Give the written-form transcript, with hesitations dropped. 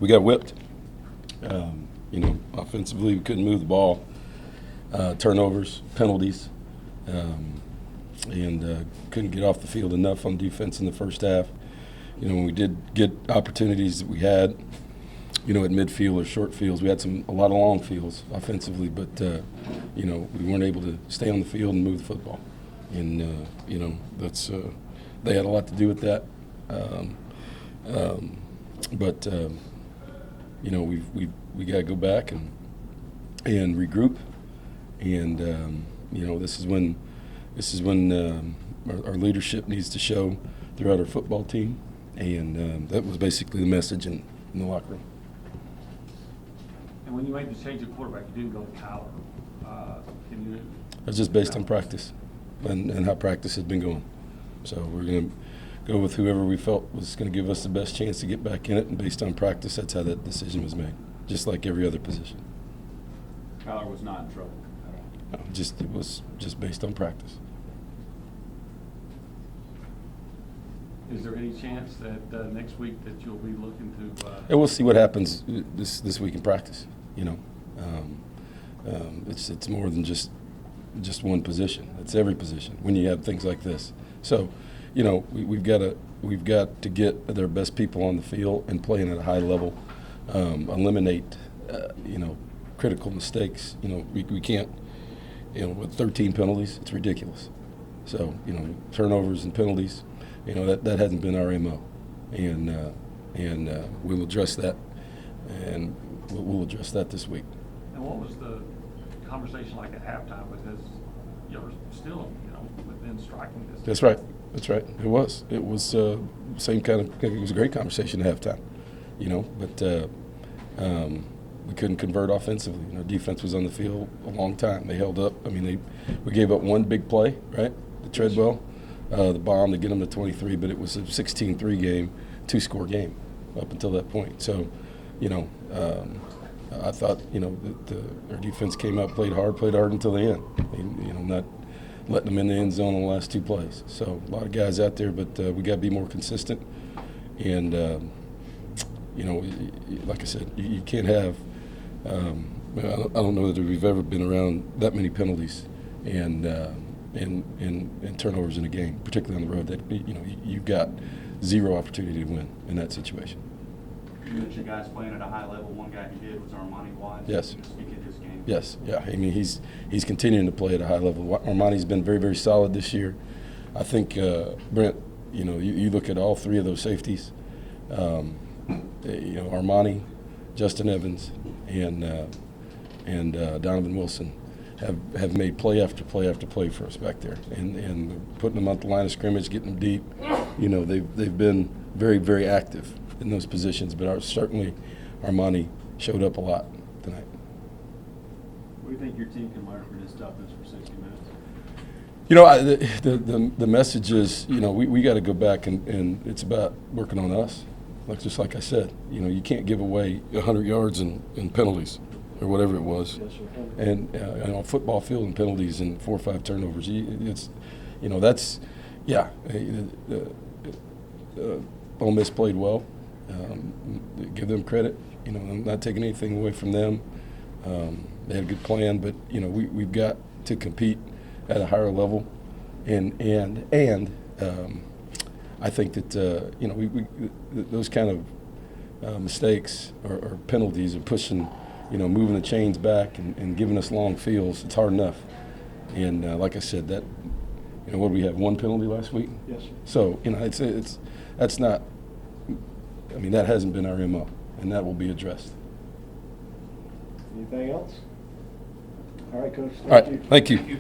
We got whipped. Offensively, we couldn't move the ball. Turnovers, penalties, and couldn't get off the field enough on defense in the first half. When we did get opportunities that we had, at midfield or short fields, we had a lot of long fields offensively, but we weren't able to stay on the field and move the football. And that's they had a lot to do with that. But we got to go back and regroup. And this is when our leadership needs to show throughout our football team. And that was basically the message in the locker room. And when you made the change of quarterback, you didn't go to Tyler. It's just based on practice and how practice has been going. So we're going to go with whoever we felt was going to give us the best chance to get back in it. And based on practice, that's how that decision was made, just like every other position. Tyler was not in trouble. No, it was just based on practice. Is there any chance that next week that you'll be looking to? And we'll see what happens this week in practice. It's more than just one position. It's every position when you have things like this. So, we've got to get their best people on the field and playing at a high level. Eliminate critical mistakes. We can't. With 13 penalties, it's ridiculous. So, turnovers and penalties. That hasn't been our MO, and we'll address that, and we'll address that this week. And what was the conversation like at halftime? Because you're still, within striking distance. That's right. It was same kind of. It was a great conversation at halftime, but we couldn't convert offensively. Our defense was on the field a long time. They held up. We gave up one big play, right? The Treadwell. The bomb to get them to 23, but it was a 16-3 game, 2-score game up until that point. So, I thought, our defense came out, played hard until the end. Not letting them in the end zone on the last two plays. So, a lot of guys out there, but we got to be more consistent. And, like I said, you can't have I don't know that we've ever been around that many penalties and turnovers in a game, particularly on the road. That you've got zero opportunity to win in that situation. You mentioned guys playing at a high level. One guy who did was Armani Wise. Yes. Can you speak of his game? Yes. Yeah. He's continuing to play at a high level. Armani's been very, very solid this year. I think Brent. You look at all three of those safeties. Armani, Justin Evans, and Donovan Wilson have made play after play after play for us back there, and putting them out the line of scrimmage, getting them deep. They've been very, very active in those positions. But certainly, Armani showed up a lot tonight. What do you think your team can learn from his toughness for 60 minutes? The message is, we got to go back and it's about working on us. Just like I said, you can't give away 100 yards and penalties or whatever it was, and on a football field and penalties and 4 or 5 turnovers. That's Ole Miss played well. Give them credit. I'm not taking anything away from them. They had a good plan, but we've got to compete at a higher level, and I think that those kind of mistakes or penalties are pushing, moving the chains back and giving us long fields. It's hard enough, and like I said, that what did we have, 1 penalty last week? Yes, sir. So that's not. That hasn't been our MO, and that will be addressed. Anything else? All right, Coach. All right, thank you.